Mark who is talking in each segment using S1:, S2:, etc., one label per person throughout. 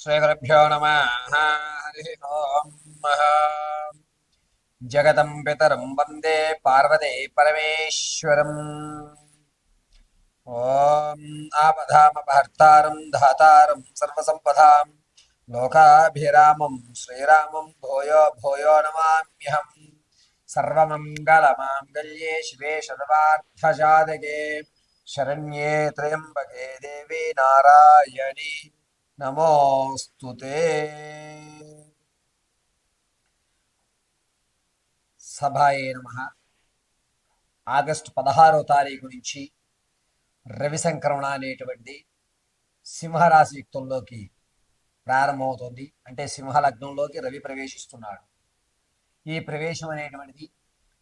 S1: श्रीगुरुभ्यो नमः। हरिः ओम्। जगतं पितरं वन्दे पार्वती परमेश्वरम्। ॐ आपदामपहर्तारं धातारं सर्वसम्पदां लोकाभिरामं श्रीरामं भूयो भूयो नमाम्यहम्। सर्वमङ्गलमाङ्गल्ये शिवे सर्वार्थसाधके शरण्ये त्र्यम्बके देवी नारायणी నమోస్తుతే. సభాయే నమః. ఆగస్టు 16వ తారీఖు నుంచి రవి సంక్రమణ అనేటువంటి సింహరాశి యుక్తంలోకి ప్రారంభమవుతుంది. అంటే సింహ లగ్నంలోకి రవి ప్రవేశిస్తున్నాడు. ఈ ప్రవేశం అనేటువంటిది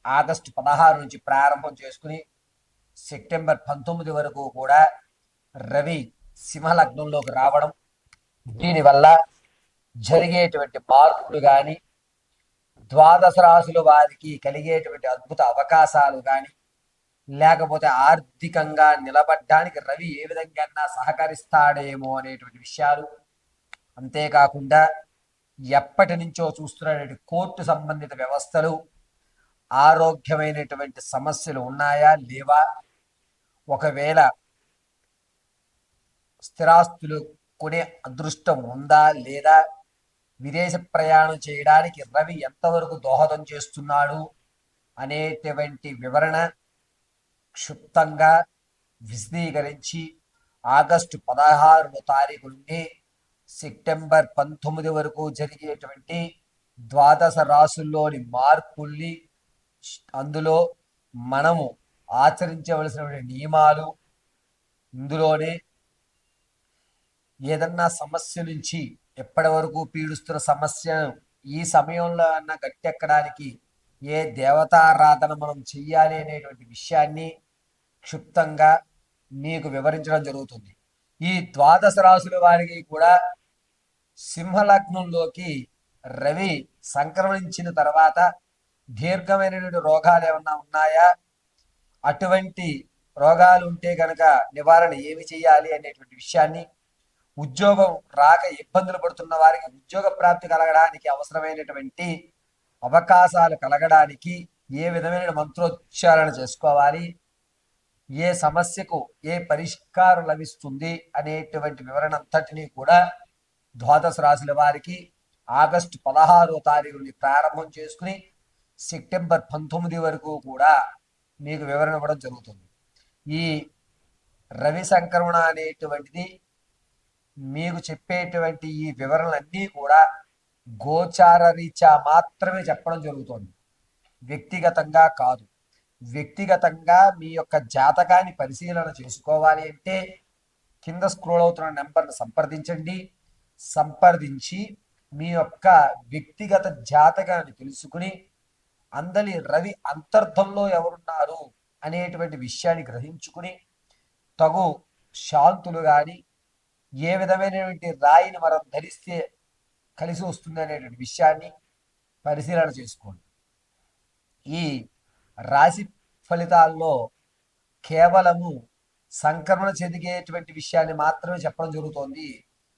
S1: ఆగస్టు 16 నుంచి ప్రారంభం చేసుకుని సెప్టెంబర్ 19 వరకు కూడా రవి సింహ లగ్నంలోకి రావడం, దీనివల్ల జరిగేటువంటి మార్పులు కానీ, ద్వాదశ రాశుల వారికి కలిగేటువంటి అద్భుత అవకాశాలు కానీ, లేకపోతే ఆర్థికంగా నిలబడ్డానికి రవి ఏ విధంగా సహకరిస్తాడేమో అనేటువంటి విషయాలు, అంతేకాకుండా ఎప్పటి నుంచో చూస్తున్నటువంటి కోర్టు సంబంధిత వ్యవస్థలు, ఆరోగ్యమైనటువంటి సమస్యలు ఉన్నాయా లేవా, ఒకవేళ స్థిరాస్తులు కొనే అదృష్టం ఉందా లేదా, విదేశ ప్రయాణం చేయడానికి రవి ఎంతవరకు దోహదం చేస్తున్నాడు అనేటువంటి వివరణ క్షుప్తంగా విశదీకరించి ఆగస్టు 16వ తారీఖు నుండి సెప్టెంబర్ 19 వరకు జరిగేటువంటి ద్వాదశ రాశుల్లోని మార్పుల్ని, అందులో మనము ఆచరించవలసినటువంటి నియమాలు, ఇందులోనే ఏదన్నా సమస్య నుంచి ఎప్పటి వరకు పీడిస్తున్న సమస్యను ఈ సమయంలో అన్న గట్టెక్కడానికి ఏ దేవతారాధన మనం చెయ్యాలి అనేటువంటి విషయాన్ని క్షుప్తంగా మీకు వివరించడం జరుగుతుంది. ఈ ద్వాదశ రాశుల వారికి కూడా సింహలగ్నంలోకి రవి సంక్రమించిన తర్వాత దీర్ఘమైనటువంటి రోగాలు ఏమన్నా ఉన్నాయా, అటువంటి రోగాలు ఉంటే కనుక నివారణ ఏమి చేయాలి అనేటువంటి విషయాన్ని, ఉద్యోగం రాక ఇబ్బందులు పడుతున్న వారికి ఉద్యోగ ప్రాప్తి కలగడానికి అవసరమైనటువంటి అవకాశాలు కలగడానికి ఏ విధమైన మంత్రోచ్చారణ చేసుకోవాలి, ఏ సమస్యకు ఏ పరిష్కారం లభిస్తుంది అనేటువంటి వివరణ అంతటినీ కూడా ద్వాదశ రాశుల వారికి ఆగస్టు 16వ తారీఖు నుండి ప్రారంభం చేసుకుని సెప్టెంబర్ 19 వరకు కూడా మీకు వివరణ ఇవ్వడం జరుగుతుంది. ఈ రవి సంక్రమణ అనేటువంటిది మీకు చెప్పేటువంటి ఈ వివరణలన్నీ కూడా గోచార రీత్యా మాత్రమే చెప్పడం జరుగుతుంది, వ్యక్తిగతంగా కాదు. వ్యక్తిగతంగా మీ యొక్క జాతకాన్ని పరిశీలన చేసుకోవాలి అంటే కింద స్క్రోల్ అవుతున్న నెంబర్ను సంప్రదించండి. సంప్రదించి మీ యొక్క వ్యక్తిగత జాతకాన్ని తెలుసుకుని అందరి రవి అంతర్థంలో ఎవరున్నారు అనేటువంటి విషయాన్ని గ్రహించుకుని తగు శాంతులు కానీ, ఏ విధమైనటువంటి రాయిని మనం ధరిస్తే కలిసి వస్తుంది అనేటువంటి విషయాన్ని పరిశీలన చేసుకోండి. ఈ రాశి ఫలితాల్లో కేవలము సంక్రమణ చెందిగేటువంటి విషయాన్ని మాత్రమే చెప్పడం జరుగుతోంది.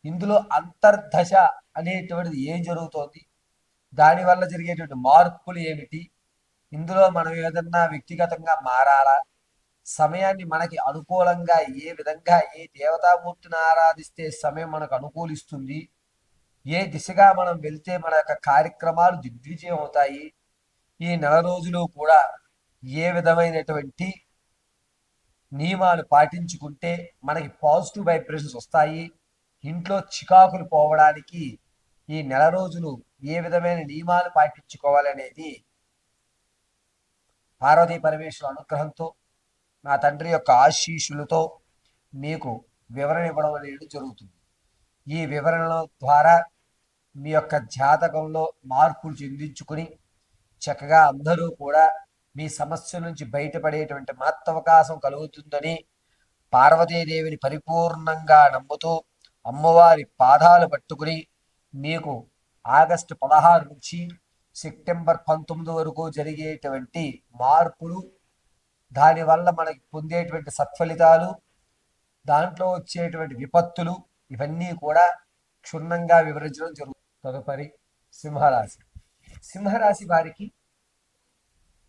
S1: ఇందులో అంతర్దశ అనేటువంటిది ఏం జరుగుతోంది, దానివల్ల జరిగేటువంటి మార్పులు ఏమిటి, ఇందులో మనం ఏదన్నా వ్యక్తిగతంగా మారాలా, సమయాన్ని మనకి అనుకూలంగా ఏ విధంగా ఏ దేవతామూర్తిని ఆరాధిస్తే సమయం మనకు అనుకూలిస్తుంది, ఏ దిశగా మనం వెళ్తే మన యొక్క కార్యక్రమాలు దిగ్విజయం అవుతాయి, ఈ నెల రోజులు కూడా ఏ విధమైనటువంటి నియమాలు పాటించుకుంటే మనకి పాజిటివ్ వైబ్రేషన్స్ వస్తాయి, ఇంట్లో చికాకులు పోవడానికి ఈ నెల రోజులు ఏ విధమైన నియమాలు పాటించుకోవాలనేది పార్వతీ పరమేశ్వరుల అనుగ్రహంతో, నా తండ్రి యొక్క ఆశీస్సులతో మీకు వివరణ ఇవ్వడం అనేది జరుగుతుంది. ఈ వివరణల ద్వారా మీ యొక్క జాతకంలో మార్పులు చెందించుకుని చక్కగా అందరూ కూడా మీ సమస్య నుంచి బయటపడేటువంటి మహత్తవకాశం కలుగుతుందని పార్వతీదేవిని పరిపూర్ణంగా నమ్ముతూ అమ్మవారి పాదాలు పట్టుకుని మీకు ఆగస్టు 16 నుంచి సెప్టెంబర్ 19 వరకు జరిగేటువంటి మార్పులు, దానివల్ల మనకి పొందేటువంటి సత్ఫలితాలు, దాంట్లో వచ్చేటువంటి విపత్తులు, ఇవన్నీ కూడా క్షుణ్ణంగా వివరించడం జరుగుతుంది. తదుపరి సింహరాశి. సింహరాశి వారికి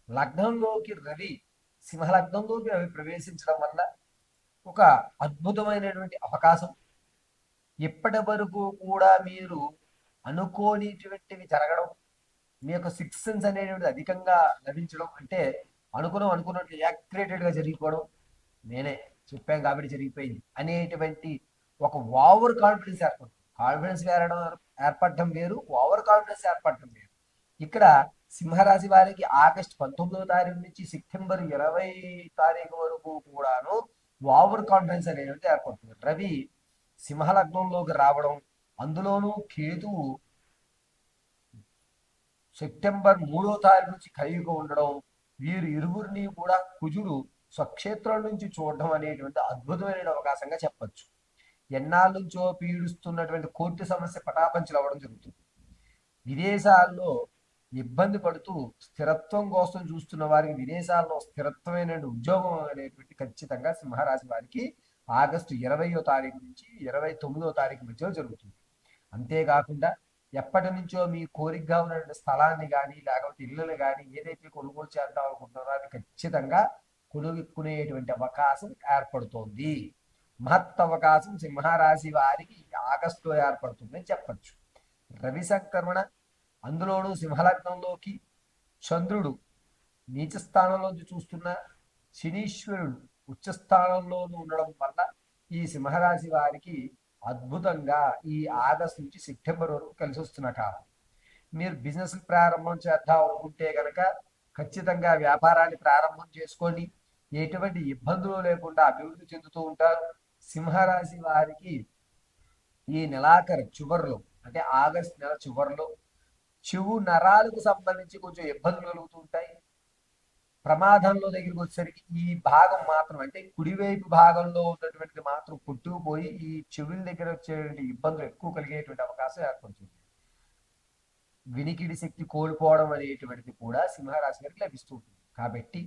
S1: లగ్నంలోకి రవి సింహలగ్నంలోకి రవి ప్రవేశించడం వల్ల ఒక అద్భుతమైనటువంటి అవకాశం. ఇప్పటి వరకు కూడా మీరు అనుకోనిటువంటివి జరగడం, మీ యొక్క సిక్స్ సెన్స్ అనేటువంటిది అధికంగా లభించడం, అంటే అనుకున్నట్లు యాక్యురేటెడ్గా జరిగిపోవడం, నేనే చెప్పాను కాబట్టి జరిగిపోయింది అనేటువంటి ఒక ఓవర్ కాన్ఫిడెన్స్ ఏర్పడుతుంది. కాన్ఫిడెన్స్ ఏర్పడటం వేరు, ఓవర్ కాన్ఫిడెన్స్ ఏర్పడటం వేరు. ఇక్కడ సింహరాశి వారికి ఆగస్టు 19వ తారీఖు నుంచి సెప్టెంబర్ 20 తారీఖు వరకు కూడాను ఓవర్ కాన్ఫిడెన్స్ అనేటువంటి ఏర్పడుతుంది. రవి సింహలగ్నంలోకి రావడం, అందులోనూ కేతువు సెప్టెంబర్ 3వ తారీఖు నుంచి కలిగి ఉండడం, వీరు ఇరువురిని కూడా కుజుడు స్వక్షేత్రం నుంచి చూడడం అనేటువంటి అద్భుతమైన అవకాశంగా చెప్పచ్చు. ఎన్నాళ్ళ నుంచో పీడిస్తున్నటువంటి కోర్టు సమస్య పటాపంచలు అవ్వడం జరుగుతుంది. విదేశాల్లో ఇబ్బంది పడుతూ స్థిరత్వం కోసం చూస్తున్న వారికి విదేశాల్లో స్థిరత్వమైన ఉద్యోగం అనేటువంటి ఖచ్చితంగా సింహరాశి వారికి ఆగస్టు 20వ తారీఖు నుంచి 29వ తారీఖు మధ్యలో జరుగుతుంది. అంతేకాకుండా ఎప్పటి నుంచో మీ కోరికగా ఉన్నటువంటి స్థలాన్ని కానీ లేకపోతే ఇళ్ళని కానీ ఏదైతే కొనుగోలు చేద్దాం అనుకుంటున్నారో అది ఖచ్చితంగా కొనుక్కునేటువంటి అవకాశం ఏర్పడుతోంది. మహత్ అవకాశం సింహరాశి వారికి ఆగస్టులో ఏర్పడుతుందని చెప్పచ్చు. రవి సంక్రమణ, అందులోనూ సింహలగ్నంలోకి చంద్రుడు నీచ స్థానంలోంచి చూస్తున్న శనీశ్వరుడు ఉచ్చస్థానంలోనూ ఉండడం వల్ల ఈ సింహరాశి వారికి అద్భుతంగా ఈ ఆగస్టు నుంచి సెప్టెంబర్ వరకు కలిసి వస్తున్న కాలం. మీరు బిజినెస్ ప్రారంభం చేద్దాం అనుకుంటే కనుక ఖచ్చితంగా వ్యాపారాన్ని ప్రారంభం చేసుకోండి. ఎటువంటి ఇబ్బందులు లేకుండా అభివృద్ధి చెందుతూ ఉంటారు. సింహరాశి వారికి ఈ నెలాఖరు చివరిలో, అంటే ఆగస్టు నెల చివరిలో చెవు నరాలకు సంబంధించి కొంచెం ఇబ్బందులు కలుగుతూ ఉంటాయి. ప్రమాదంలో దగ్గరికి వచ్చేసరికి ఈ భాగం మాత్రం, అంటే కుడివైపు భాగంలో ఉన్నటువంటిది మాత్రం కొట్టుకుపోయి ఈ చెవుల దగ్గర వచ్చేటువంటి ఇబ్బందులు ఎక్కువ కలిగేటువంటి అవకాశం ఏర్పడుతుంది. వినికిడి శక్తి కోల్పోవడం అనేటువంటిది కూడా సింహరాశి గారికి లభిస్తూ ఉంటుంది. కాబట్టి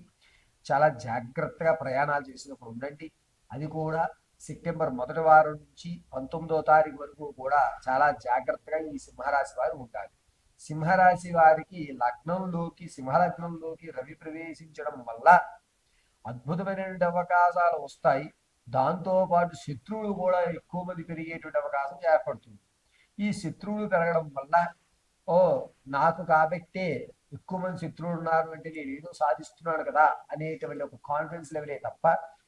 S1: చాలా జాగ్రత్తగా ప్రయాణాలు చేసినప్పుడు ఉండండి. అది కూడా సెప్టెంబర్ 1వ వారం నుంచి 19వ తారీఖు వరకు కూడా చాలా జాగ్రత్తగా ఈ సింహరాశి వారు ఉండాలి. సింహరాశి వారికి సింహలగ్నంలోకి రవి ప్రవేశించడం వల్ల అద్భుతమైనటువంటి అవకాశాలు వస్తాయి. దాంతోపాటు శత్రువులు కూడా ఎక్కువ మంది పెరిగేటువంటి అవకాశం ఏర్పడుతుంది. ఈ శత్రువులు పెరగడం వల్ల నాకు కాబట్టే ఎక్కువ మంది శత్రువులు ఉన్నారు అంటే నేను ఏదో సాధిస్తున్నాను కదా అనేటువంటి ఒక కాన్ఫిడెన్స్ లెవెలే తప్ప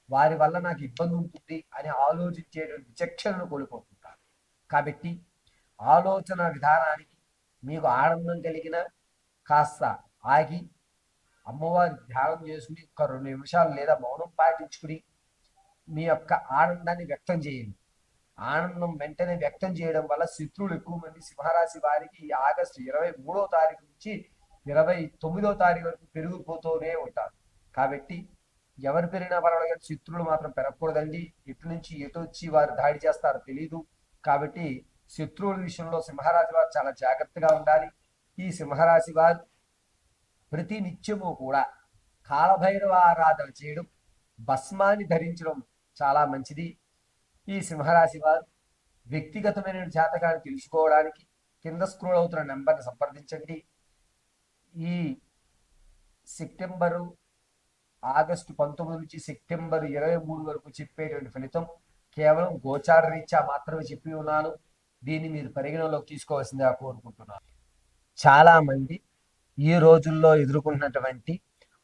S1: వారి వల్ల నాకు ఇబ్బంది ఉంటుంది అని ఆలోచించేటువంటి విచక్షణను కోల్పోతుంటారు. కాబట్టి ఆలోచన విధానానికి మీకు ఆనందం కలిగిన కాస్త ఆగి అమ్మవారి ధ్యానం చేసుకుని ఒక 2 నిమిషాలు లేదా మౌనం పాటించుకుని మీ యొక్క ఆనందాన్ని వ్యక్తం చేయండి. ఆనందం వెంటనే వ్యక్తం చేయడం వల్ల శత్రువులు ఎక్కువ మంది సింహరాశి వారికి ఈ ఆగస్టు 23వ తారీఖు నుంచి 29వ తారీఖు వరకు పెరిగిపోతూనే ఉంటారు. కాబట్టి ఎవరు పెరిగినా పర్వాలేదు, శత్రువులు మాత్రం పెరగకూడదండి. ఎటు నుంచి ఎటు వచ్చి వారు దాడి చేస్తారో తెలీదు. కాబట్టి శత్రువుల విషయంలో సింహరాశి వారు చాలా జాగ్రత్తగా ఉండాలి. ఈ సింహరాశి వారు ప్రతి నిత్యము కూడా కాలభైరవ ఆరాధన చేయడం, భస్మాన్ని ధరించడం చాలా మంచిది. ఈ సింహరాశి వారు వ్యక్తిగతమైన జాతకాన్ని తెలుసుకోవడానికి కింద స్క్రోల్ అవుతున్న నెంబర్ని సంప్రదించండి. ఈ ఆగస్టు 19 నుంచి సెప్టెంబర్ 23 వరకు చెప్పేటువంటి ఫలితం కేవలం గోచార రీత్యా మాత్రమే చెప్పి ఉన్నాను. దీన్ని మీరు పరిగణలోకి తీసుకోవాల్సిందిగా కోరుకుంటున్నాను. చాలా మంది ఈ రోజుల్లో ఎదుర్కొంటున్నటువంటి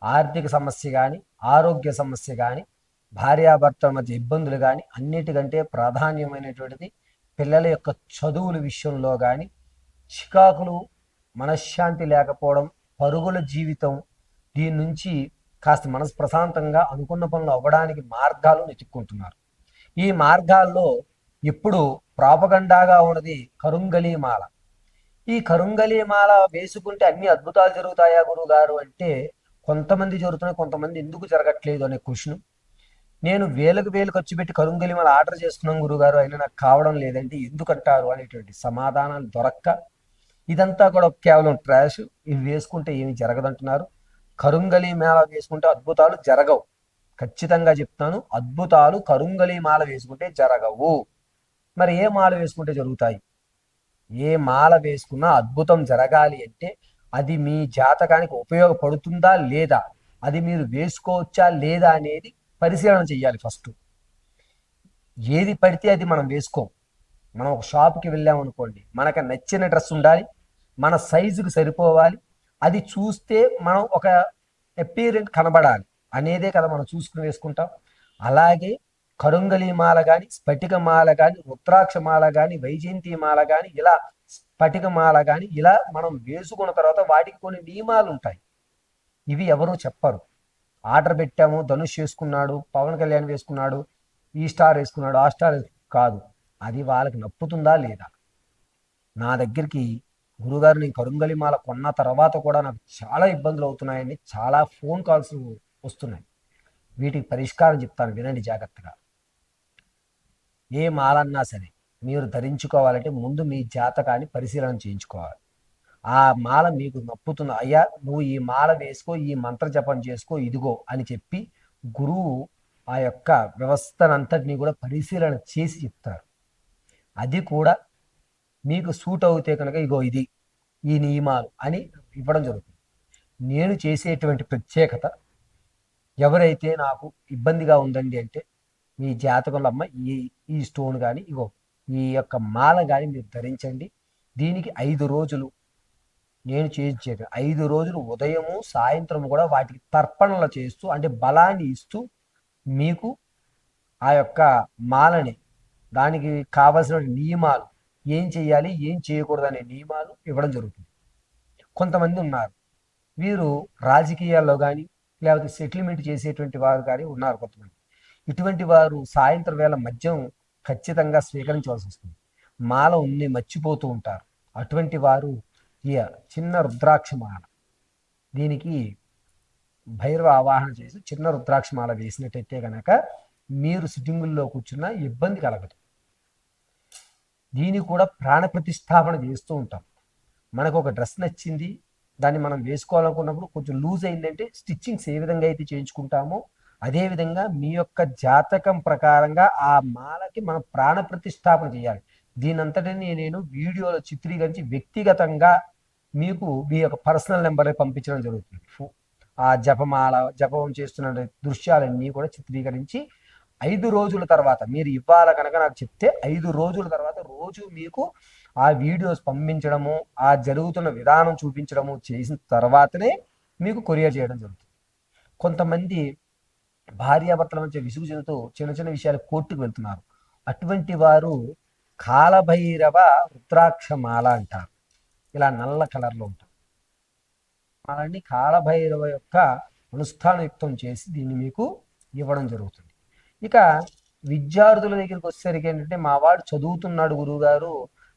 S1: ఆర్థిక సమస్య కానీ, ఆరోగ్య సమస్య కానీ, భార్యాభర్తల మధ్య ఇబ్బందులు కానీ, అన్నిటికంటే ప్రాధాన్యమైనటువంటిది పిల్లల యొక్క చదువుల విషయంలో కానీ చికాకులు, మనశ్శాంతి లేకపోవడం, పరుగుల జీవితం, దీని నుంచి కాస్త మనసు ప్రశాంతంగా అనుకున్న పనులు అవ్వడానికి మార్గాలు వెతుక్కుంటున్నారు. ఈ మార్గాల్లో ఇప్పుడు ప్రాపగండాగా ఉన్నది కరుంగలి మాల. ఈ కరుంగలి మాల వేసుకుంటే అన్ని అద్భుతాలు జరుగుతాయా గురువు గారు అంటే కొంతమంది జరుగుతున్నాయి, కొంతమంది ఎందుకు జరగట్లేదు అనే క్వశ్చన్. నేను వేలకు ఖర్చు పెట్టి కరుంగలి మాల ఆర్డర్ చేసుకున్నాను గురుగారు, అయినా నాకు కావడం లేదంటే ఎందుకంటారు అనేటువంటి సమాధానాలు దొరక్క ఇదంతా కూడా కేవలం ట్రాష్, ఇవి వేసుకుంటే ఏమి జరగదంటున్నారు. కరుంగలి మాల వేసుకుంటే అద్భుతాలు జరగవు. ఖచ్చితంగా చెప్తాను, అద్భుతాలు కరుంగలి మాల వేసుకుంటే జరగవు. మరి ఏ మాల వేసుకుంటే జరుగుతాయి? ఏ మాల వేసుకున్నా అద్భుతం జరగాలి అంటే అది మీ జాతకానికి ఉపయోగపడుతుందా లేదా, అది మీరు వేసుకోవచ్చా లేదా అనేది పరిశీలన చెయ్యాలి ఫస్ట్. ఏది పడితే అది మనం వేసుకోం. మనం ఒక షాప్కి వెళ్ళామనుకోండి, మనకు నచ్చిన డ్రెస్ ఉండాలి, మన సైజుకి సరిపోవాలి, అది చూస్తే మనం ఒక అపీరెంట్ కనబడాలి అనేదే కదా మనం చూసుకుని వేసుకుంటాం. అలాగే కరుంగలి మాల కానీ, స్ఫటిక మాల కానీ, రుద్రాక్ష మాల కానీ, వైజయంతి మాల కానీ, ఇలా స్ఫటిక మాల కానీ ఇలా మనం వేసుకున్న తర్వాత వాటికి కొన్ని నియమాలు ఉంటాయి. ఇవి ఎవరు చెప్పరు. ఆర్డర్ పెట్టాము, ధనుష్ వేసుకున్నాడు, పవన్ కళ్యాణ్ వేసుకున్నాడు, ఈ స్టార్ వేసుకున్నాడు, ఆ స్టార్ కాదు. అది వాళ్ళకి నప్పుతుందా లేదా. నా దగ్గరికి గురుగారు నేను కరుంగలి మాల కొన్న తర్వాత కూడా నాకు చాలా ఇబ్బందులు అవుతున్నాయని చాలా ఫోన్ కాల్స్ వస్తున్నాయి. వీటికి పరిష్కారం చెప్తాను, వినండి జాగ్రత్తగా. ఏ మాలన్నా సరే మీరు ధరించుకోవాలంటే ముందు మీ జాతకాన్ని పరిశీలన చేయించుకోవాలి. ఆ మాల మీకు నప్పుతుంది, అయ్యా నువ్వు ఈ మాల వేసుకో, ఈ మంత్ర జపం చేసుకో, ఇదిగో అని చెప్పి గురువు ఆ యొక్క వ్యవస్థనంతటినీ కూడా పరిశీలన చేసి చెప్తారు. అది కూడా మీకు సూట్ అవుతే కనుక ఇగో ఇది ఈ నియమాలు అని ఇవ్వడం జరుగుతుంది. నేను చేసేటువంటి ప్రత్యేకత, ఎవరైతే నాకు ఇబ్బందిగా ఉందండి అంటే మీ జాతకంలో అమ్మ ఈ ఈ స్టోన్ కానీ ఇగో ఈ యొక్క మాల కానీ మీరు ధరించండి, దీనికి 5 రోజులు నేను చేయించేది 5 రోజులు ఉదయము సాయంత్రం కూడా వాటికి తర్పణలు చేస్తూ అంటే బలాన్ని ఇస్తూ మీకు ఆ యొక్క మాలని, దానికి కావలసిన నియమాలు, ఏం చేయాలి ఏం చేయకూడదు అనే నియమాలు ఇవ్వడం జరుగుతుంది. కొంతమంది ఉన్నారు, వీరు రాజకీయాల్లో కానీ లేకపోతే సెటిల్మెంట్ చేసేటువంటి వారు కానీ ఉన్నారు కొంతమంది. ఇటువంటి వారు సాయంత్రం వేళ మద్యం ఖచ్చితంగా స్వీకరించవలసి వస్తుంది. మాల ఉన్ని మర్చిపోతూ ఉంటారు. అటువంటి వారు ఈ చిన్న రుద్రాక్ష మాల, దీనికి భైరవ ఆవాహన చేసి చిన్న రుద్రాక్ష మాల వేసినట్టయితే కనుక మీరు సిట్టింగుల్లో కూర్చున్న ఇబ్బంది కలగదు. దీన్ని కూడా ప్రాణ ప్రతిష్టాపన చేస్తూ ఉంటాం. మనకు ఒక డ్రెస్ నచ్చింది, దాన్ని మనం వేసుకోవాలనుకున్నప్పుడు కొంచెం లూజ్ అయిందంటే స్టిచ్చింగ్స్ ఏ విధంగా అయితే చేయించుకుంటామో అదేవిధంగా మీ యొక్క జాతకం ప్రకారంగా ఆ మాలకి మనం ప్రాణ ప్రతిష్టాపన చేయాలి. దీనంతటిని నేను వీడియోలో చిత్రీకరించి వ్యక్తిగతంగా మీకు మీ యొక్క పర్సనల్ నెంబర్ పంపించడం జరుగుతుంది. ఆ జపం చేస్తున్న దృశ్యాలన్నీ కూడా చిత్రీకరించి 5 రోజుల తర్వాత మీరు ఇవ్వాల కనుక నాకు చెప్తే 5 రోజుల తర్వాత రోజు మీకు ఆ వీడియోస్ పంపించడము, ఆ జరుగుతున్న విధానం చూపించడము చేసిన తర్వాతనే మీకు కొరియర్ చేయడం జరుగుతుంది. కొంతమంది భార్యాభర్తల మధ్య విసుగు చెందుతూ చిన్న చిన్న విషయాలు కోర్టుకు వెళ్తున్నారు. అటువంటి వారు కాలభైరవ రుద్రాక్ష మాల అంటారు. ఇలా నల్ల కలర్లో ఉంటారు. అలాంటి కాలభైరవ యొక్క అనుష్ఠానయుక్తం చేసి దీన్ని మీకు ఇవ్వడం జరుగుతుంది. ఇక విద్యార్థుల దగ్గరికి వచ్చేసరికి ఏంటంటే, మా వాడు చదువుతున్నాడు గురువుగారు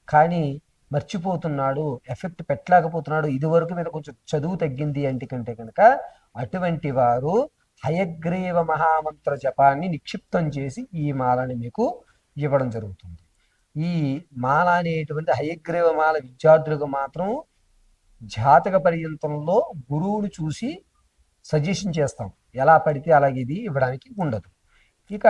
S1: కానీ మర్చిపోతున్నాడు, ఎఫెక్ట్ పెట్టలేకపోతున్నాడు, ఇదివరకు మీద కొంచెం చదువు తగ్గింది అంటే కంటే కనుక అటువంటి వారు హయగ్రీవ మహామంత్ర జపాన్ని నిక్షిప్తం చేసి ఈ మాలని మీకు ఇవ్వడం జరుగుతుంది. ఈ మాల అనేటువంటి హయగ్రీవ మాల విద్యార్థులకు మాత్రం జాతక పర్యంతంలో గురువుని చూసి సజెషన్ చేస్తాం, ఎలా పడితే అలాగే ఇది ఇవ్వడానికి ఉండదు. ఇక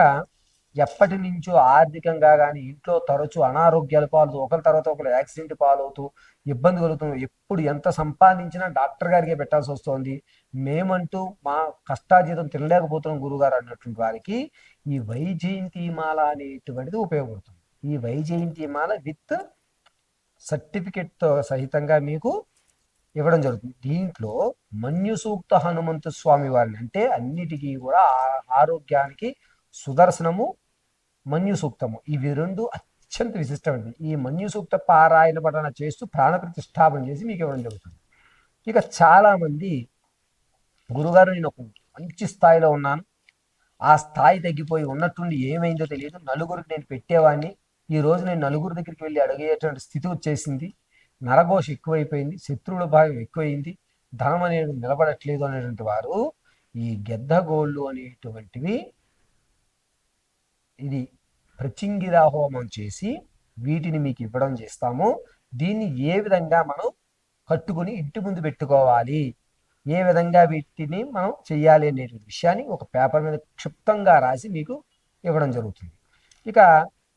S1: ఎప్పటి నుంచో ఆర్థికంగా కానీ ఇంట్లో తరచూ అనారోగ్యాల పాలు, ఒకరి తర్వాత ఒకరు యాక్సిడెంట్ పాలవుతూ ఇబ్బంది కలుగుతుంది, ఎప్పుడు ఎంత సంపాదించినా డాక్టర్ గారికే పెట్టాల్సి వస్తుంది, మేమంటూ మా కష్టాజీతం తినలేకపోతున్నాం గురుగారు అన్నటువంటి వారికి ఈ వైజయంతి మాల అనేటువంటిది ఉపయోగపడుతుంది. ఈ వైజయంతి మాల విత్ సర్టిఫికెట్తో సహితంగా మీకు ఇవ్వడం జరుగుతుంది. దీంట్లో మన్యు సూక్త హనుమంతు స్వామి వారిని, అంటే అన్నిటికీ కూడా ఆరోగ్యానికి సుదర్శనము, మన్యు సూక్తము, ఇవి రెండు అత్యంత విశిష్టమైనది. ఈ మన్యు సూక్త పారాయణ పఠన చేస్తూ ప్రాణ ప్రతిష్టాపన చేసి మీకు ఇవ్వడం జరుగుతుంది. ఇక చాలామంది గురుగారు నేను ఒక మంచి స్థాయిలో ఉన్నాను, ఆ స్థాయి తగ్గిపోయి ఉన్నట్టుండి ఏమైందో తెలియదు, నలుగురికి నేను పెట్టేవాడిని, ఈ రోజు నేను నలుగురి దగ్గరికి వెళ్ళి అడిగేటువంటి స్థితి వచ్చేసింది, నరఘోష ఎక్కువైపోయింది, శత్రువుల భాగం ఎక్కువైంది, ధనం అనేది నిలబడట్లేదు అనేటువంటి వారు ఈ గెద్దగోళ్ళు అనేటువంటివి ఇది ప్రచింగిరా హోమం చేసి వీటిని మీకు ఇవ్వడం చేస్తాము. దీన్ని ఏ విధంగా మనం కట్టుకుని ఇంటి ముందు పెట్టుకోవాలి, ఏ విధంగా వీటిని మనం చెయ్యాలి అనే విషయాన్ని ఒక పేపర్ మీద క్షిప్తంగా రాసి మీకు ఇవ్వడం జరుగుతుంది. ఇక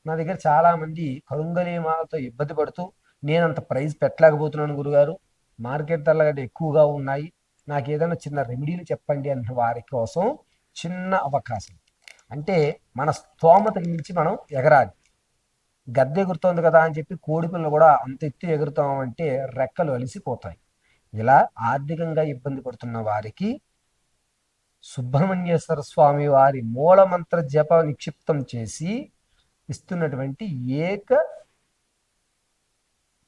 S1: నా దగ్గర చాలామంది కరుంగలి మాలతో ఇబ్బంది పడుతూ నేను అంత ప్రైస్ పెట్టలేకపోతున్నాను గురుగారు, మార్కెట్ ధరల కంటే ఎక్కువగా ఉన్నాయి, నాకు ఏదైనా చిన్న రెమెడీలు చెప్పండి అన్న వారి కోసం చిన్న అవకాశం. అంటే మన స్తోమతకి మించి మనం ఎగరాలి. గద్దె ఎగురుతోంది కదా అని చెప్పి కోడిపిల్లలు కూడా అంత ఎత్తు ఎగురుతామంటే రెక్కలు అలిసిపోతాయి. ఇలా ఆర్థికంగా ఇబ్బంది పడుతున్న వారికి సుబ్రహ్మణ్యేశ్వర స్వామి వారి మూలమంత్ర జప నిక్షిప్తం చేసి ఇస్తున్నటువంటి ఏక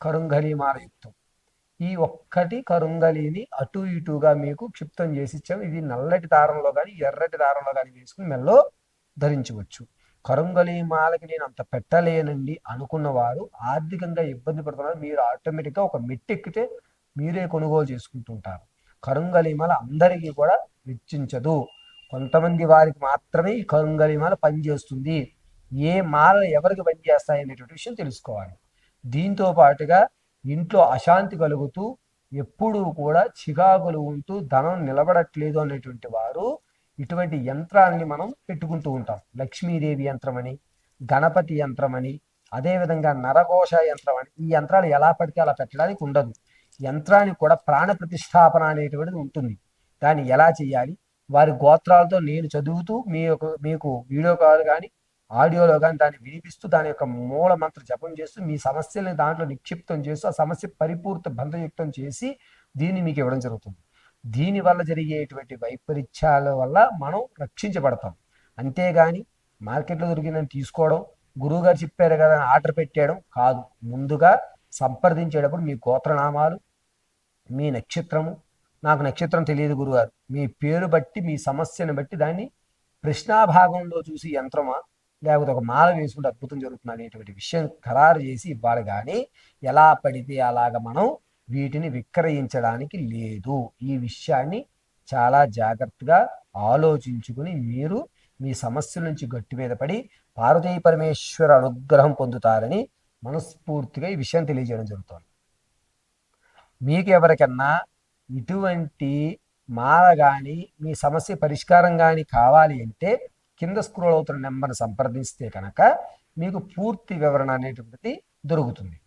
S1: కరుంగళిమాల యుక్తం, ఈ ఒక్కటి కరుంగలిని అటు ఇటుగా మీకు క్షిప్తం చేసి ఇచ్చాము. ఇది నల్లటి దారంలో కానీ ఎర్రటి దారంలో కానీ వేసుకుని మెల్లో ధరించవచ్చు. కరుంగలి మాలకి నేను అంత పెట్టలేనండి అనుకున్న వారు ఆర్థికంగా ఇబ్బంది పడుతున్నారు, మీరు ఆటోమేటిక్గా ఒక మెట్టెక్కితే మీరే కొనుగోలు చేసుకుంటుంటారు. కరుంగలి మాల అందరికీ కూడా వెచ్చించదు, కొంతమంది వారికి మాత్రమే ఈ కరుంగలి మాల పనిచేస్తుంది. ఏ మాల ఎవరికి పనిచేస్తాయి అనేటువంటి విషయం తెలుసుకోవాలి. దీంతో పాటుగా ఇంట్లో అశాంతి కలుగుతూ ఎప్పుడూ కూడా చికాకులు ఉంటూ ధనం నిలబడట్లేదు అనేటువంటి వారు ఇటువంటి యంత్రాన్ని మనం పెట్టుకుంటూ ఉంటాం. లక్ష్మీదేవి యంత్రం అని, గణపతి యంత్రం అని, అదేవిధంగా నరఘోష యంత్రం అని. ఈ యంత్రాలు ఎలా పడితే అలా పెట్టడానికి ఉండదు. యంత్రానికి కూడా ప్రాణ ప్రతిష్టాపన అనేటువంటిది ఉంటుంది. దాన్ని ఎలా చేయాలి, వారి గోత్రాలతో నేను చదువుతూ మీకు వీడియో కాల్ కానీ ఆడియోలో కానీ దాన్ని వినిపిస్తూ దాని యొక్క మూల మంత్ర జపం చేస్తూ మీ సమస్యల్ని దాంట్లో నిక్షిప్తం చేస్తూ ఆ సమస్య పరిపూర్త బంధయుక్తం చేసి దీన్ని మీకు ఇవ్వడం జరుగుతుంది. దీనివల్ల జరిగేటువంటి వైపరీత్యాల వల్ల మనం రక్షించబడతాం. అంతేగాని మార్కెట్లో దొరికిందని తీసుకోవడం, గురువుగారు చెప్పారు కదా ఆర్డర్ పెట్టేయడం కాదు. ముందుగా సంప్రదించేటప్పుడు మీ గోత్రనామాలు, మీ నక్షత్రము, నాకు నక్షత్రం తెలియదు గురుగారు, మీ పేరు బట్టి మీ సమస్యను బట్టి దాన్ని ప్రశ్నాభాగంలో చూసి యంత్రమా లేకపోతే ఒక మాల వేసుకుంటే అద్భుతం జరుగుతుంది అనేటువంటి విషయం ఖరారు చేసి ఇవ్వాలి. కానీ ఎలా పడితే అలాగ మనం వీటిని విక్రయించడానికి లేదు. ఈ విషయాన్ని చాలా జాగ్రత్తగా ఆలోచించుకుని మీరు మీ సమస్యల నుంచి గట్టి మీద పడి పార్వతీ పరమేశ్వర అనుగ్రహం పొందుతారని మనస్ఫూర్తిగా ఈ విషయం తెలియజేయడం జరుగుతుంది. మీకు ఎవరికన్నా ఇటువంటి మాల కానీ మీ సమస్య పరిష్కారం కానీ కావాలి అంటే కింద స్క్రోల్ అవుతున్న నెంబర్ని సంప్రదిస్తే కనుక మీకు పూర్తి వివరణ అనేటువంటిది దొరుకుతుంది.